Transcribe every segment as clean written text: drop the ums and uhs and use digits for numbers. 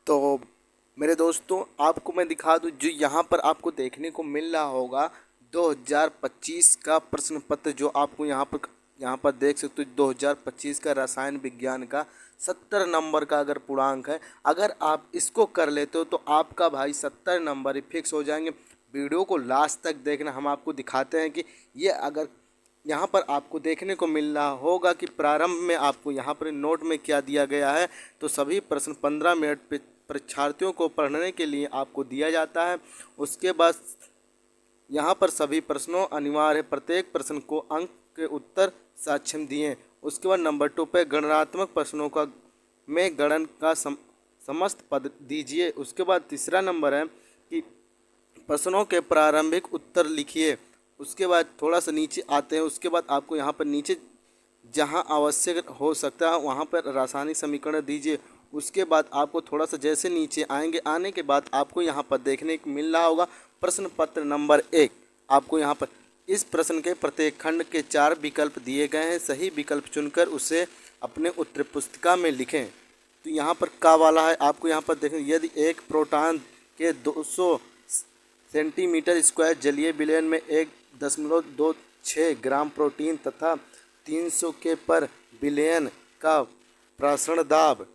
तो मेरे दोस्तों, आपको मैं दिखा दूं जो यहाँ पर आपको देखने को मिल रहा होगा 2025 का प्रश्न पत्र। जो आपको यहाँ पर देख सकते हो 2025 का रसायन विज्ञान का 70 नंबर का अगर पूर्णांक है। अगर आप इसको कर लेते हो तो आपका भाई 70 नंबर ही फिक्स हो जाएंगे। वीडियो को लास्ट तक देखना, हम आपको दिखाते हैं कि ये अगर यहाँ पर आपको देखने को मिल रहा होगा कि प्रारंभ में आपको यहाँ पर नोट में क्या दिया गया है। तो सभी प्रश्न 15 मिनट परीक्षार्थियों को पढ़ने के लिए आपको दिया जाता है। उसके बाद यहाँ पर सभी प्रश्नों अनिवार्य है, प्रत्येक प्रश्न को अंक के उत्तर साक्ष्य दिए। उसके बाद नंबर 2 पे गणनात्मक प्रश्नों का में गणन का समस्त पद दीजिए। उसके बाद तीसरा नंबर है कि प्रश्नों के प्रारंभिक उत्तर लिखिए। उसके बाद थोड़ा सा नीचे आते हैं। उसके बाद आपको यहाँ पर नीचे जहाँ आवश्यक हो सकता है वहाँ पर रासायनिक समीकरण दीजिए। उसके बाद आपको थोड़ा सा जैसे नीचे आएंगे, आने के बाद आपको यहाँ पर देखने को मिल रहा होगा प्रश्न पत्र नंबर 1। आपको यहाँ पर इस प्रश्न के प्रत्येक खंड के 4 विकल्प दिए गए हैं। सही विकल्प चुनकर उसे अपने उत्तर पुस्तिका में लिखें। तो यहाँ पर का वाला है, आपको यहाँ पर देखें, यदि एक प्रोटॉन के 200 सेंटीमीटर स्क्वायर जलीय विलयन में 1.26 ग्राम प्रोटीन तथा 300 के पर विलयन का प्रासरण दाब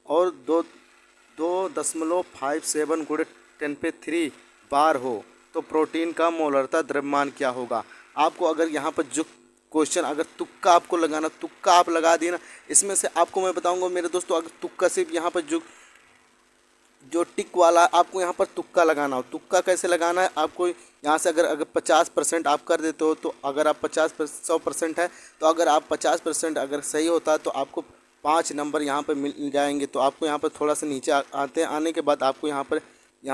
और 2.57 गुणे 10⁻³ बार हो तो प्रोटीन का मोलरता द्रव्यमान क्या होगा। आपको अगर यहाँ पर जो क्वेश्चन, अगर तुक्का आपको लगाना, तुक्का आप लगा दिए ना, इसमें से आपको मैं बताऊंगा मेरे दोस्तों, अगर तुक्का सिर्फ यहाँ पर जो जो टिक वाला आपको यहाँ पर तुक्का लगाना हो। तुक्का कैसे लगाना है, आपको यहाँ से अगर 50% आप कर देते हो, तो अगर आप 100% है, तो अगर आप 50% अगर सही होता है तो आपको 5 नंबर यहाँ पर मिल जाएंगे। तो आपको यहाँ पर थोड़ा सा नीचे आते हैं, आने के बाद आपको यहाँ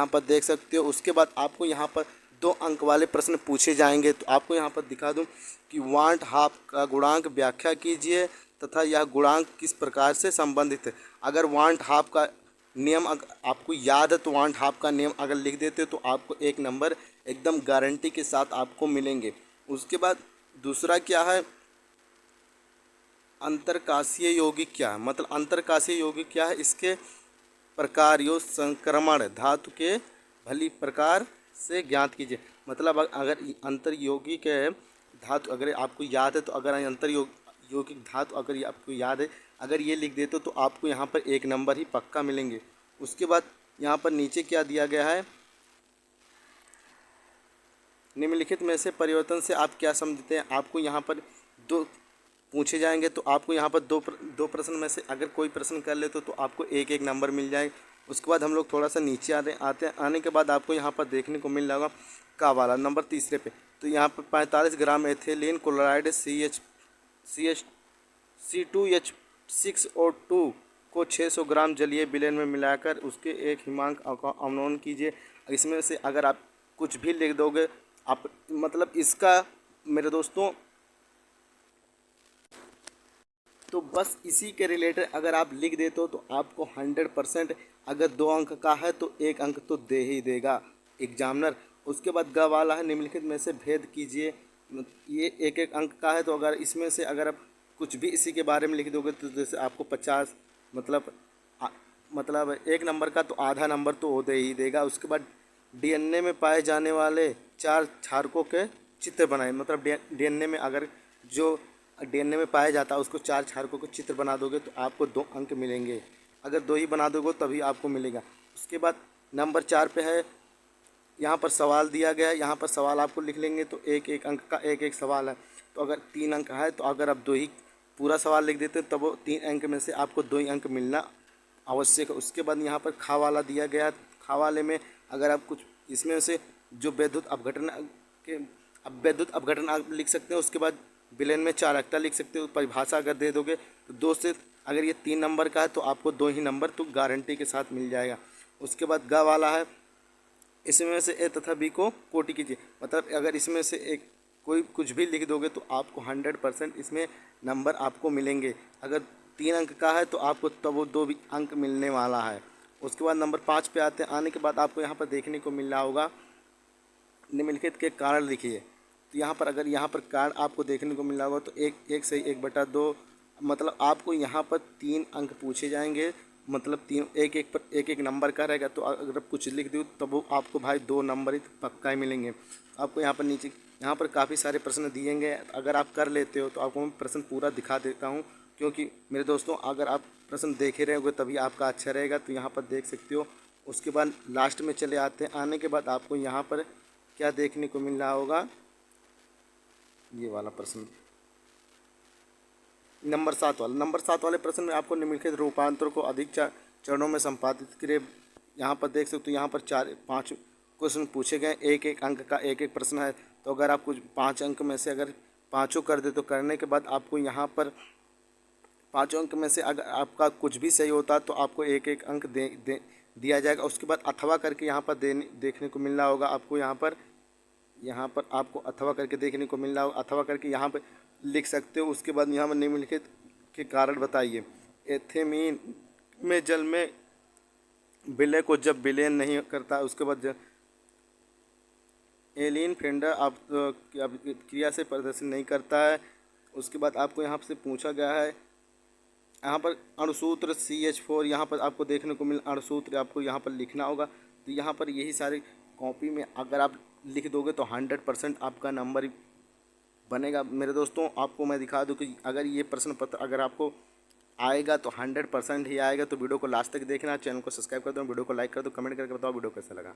पर देख सकते हो। उसके बाद आपको यहाँ पर 2 अंक वाले प्रश्न पूछे जाएंगे। तो आपको यहाँ पर दिखा दूँ कि वांट हाफ का गुणांक व्याख्या कीजिए तथा यह गुणांक किस प्रकार से संबंधित है। अगर वांट हाफ का नियम अगर आपको याद है तो वांट हाफ का नियम अगर लिख देते हो तो आपको 1 नंबर एकदम गारंटी के साथ आपको मिलेंगे। उसके बाद दूसरा क्या है, अंतरकाशीय यौगिक क्या है, मतलब अंतरकाशीय यौगिक क्या है, इसके प्रकार यो संक्रमण धातु के भली प्रकार से ज्ञात कीजिए। मतलब अगर अंतर यौगिक है धातु, अगर आपको याद है तो अगर अंतर यौगिक धातु अगर ये आपको याद है, अगर ये लिख देते तो आपको यहाँ पर 1 नंबर ही पक्का मिलेंगे। उसके बाद यहाँ पर नीचे क्या दिया गया है, निम्नलिखित में से परिवर्तन से आप क्या समझते हैं। आपको यहाँ पर 2 पूछे जाएंगे। तो आपको यहाँ पर दो प्रश्न में से अगर कोई प्रश्न कर लेते तो आपको 1-1 नंबर मिल जाएगा। उसके बाद हम लोग थोड़ा सा नीचे आते हैं, आने के बाद आपको यहाँ पर देखने को मिल जाएगा का वाला नंबर तीसरे पे। तो यहाँ पर 45 ग्राम एथिलीन क्लोराइड C2H6O2 को 600 ग्राम जलीय विलयन में मिलाकर उसके एक हिमांक का अवनोन कीजिए। इसमें से अगर आप कुछ भी लिख दोगे, आप मतलब इसका मेरे दोस्तों, तो बस इसी के रिलेटेड अगर आप लिख देते हो तो आपको 100%, अगर 2 अंक का है तो 1 अंक तो दे ही देगा एग्जामिनर। उसके बाद ग वाला है, निम्नलिखित में से भेद कीजिए। ये 1-1 अंक का है, तो अगर इसमें से अगर आप कुछ भी इसी के बारे में लिख दोगे तो जैसे आपको 50, मतलब 1 नंबर का तो आधा नंबर तो वो दे ही देगा। उसके बाद डीएनए में पाए जाने वाले 4 क्षारकों के चित्र बनाए। मतलब डीएनए में अगर जो डीएनए में पाया जाता है उसको 4 क्षारकों के चित्र बना दोगे तो आपको 2 अंक मिलेंगे। अगर 2 ही बना दोगे तभी आपको मिलेगा। उसके बाद नंबर 4 पे है, यहाँ पर सवाल दिया गया है, यहाँ पर सवाल आपको लिख लेंगे तो 1-1 अंक का 1-1 सवाल है। तो अगर 3 अंक है तो अगर आप 2 ही पूरा सवाल लिख देते तब वो 3 अंक में से आपको 2 ही अंक मिलना आवश्यक है। उसके बाद यहाँ पर खा वाला दिया गया है। खा वाले में अगर आप कुछ इसमें से जो विद्युत अपघटन आप लिख सकते हैं। उसके बाद विलेन में चालकता लिख सकते हो। परिभाषा अगर दे दोगे तो 2 से, अगर ये 3 नंबर का है तो आपको 2 ही नंबर तो गारंटी के साथ मिल जाएगा। उसके बाद ग वाला है, इसमें से ए तथा बी को कोटि कीजिए। मतलब अगर इसमें से एक कोई कुछ भी लिख दोगे तो आपको 100% इसमें नंबर आपको मिलेंगे। अगर 3 अंक का है तो आपको तब वो 2 भी अंक मिलने वाला है। उसके बाद नंबर 5 पे आते हैं। आने के बाद आपको यहाँ पर देखने को मिल रहा होगा, निम्नलिखित के कारण लिखिए। तो यहाँ पर अगर यहाँ पर कारण आपको देखने को मिल रहा होगा तो 1 सही 1/2, मतलब आपको यहाँ पर 3 अंक पूछे जाएंगे। मतलब तीन एक एक नंबर का रहेगा। तो अगर आप कुछ लिख दो तो वो आपको भाई 2 नंबर ही पक्का ही मिलेंगे। आपको यहाँ पर नीचे यहाँ पर काफ़ी सारे प्रश्न दिए गए, अगर आप कर लेते हो तो आपको मैं प्रश्न पूरा दिखा देता हूँ, क्योंकि मेरे दोस्तों अगर आप प्रश्न देखे रहोगे तभी आपका अच्छा रहेगा। तो यहाँ पर देख सकते हो। उसके बाद लास्ट में चले आते हैं। आने के बाद आपको यहाँ पर क्या देखने को मिल रहा होगा, ये वाला प्रश्न नंबर 7 वाले प्रश्न में आपको निम्नलिखित रूपांतर को अधिक चरणों में संपादित करे। यहाँ पर देख सकते हो, यहाँ पर 4-5 क्वेश्चन पूछे गए, एक एक अंक का एक एक प्रश्न है। तो अगर आप कुछ 5 अंक में से अगर पाँचों कर दे तो करने के बाद आपको यहाँ पर 5 अंक में से अगर आपका कुछ भी सही होता तो आपको एक एक अंक दिया जाएगा। उसके बाद अथवा करके यहाँ पर देखने को मिल रहा होगा आपको। यहाँ पर आपको अथवा करके देखने को मिल रहा होगा। अथवा करके यहाँ पर लिख सकते हो। उसके बाद यहाँ पर निम्नलिखित के कारण बताइए। एथेमीन में जल में विलय को जब विलयन नहीं करता, उसके बाद एलिन फेंडर आप क्रिया से प्रदर्शन नहीं करता है। उसके बाद आपको यहाँ से पूछा गया है, यहाँ पर अणुसूत्र CH4 यहाँ पर आपको देखने को मिल, अणुसूत्र आपको यहाँ पर लिखना होगा। तो यहाँ पर यही सारी कॉपी में अगर आप लिख दोगे तो 100% आपका नंबर बनेगा। मेरे दोस्तों आपको मैं दिखा दूं कि अगर ये प्रश्न पत्र अगर आपको आएगा तो 100% ही आएगा। तो वीडियो को लास्ट तक देखना, चैनल को सब्सक्राइब कर दो, वीडियो को लाइक कर दो, कमेंट करके बताओ वीडियो कैसा लगा।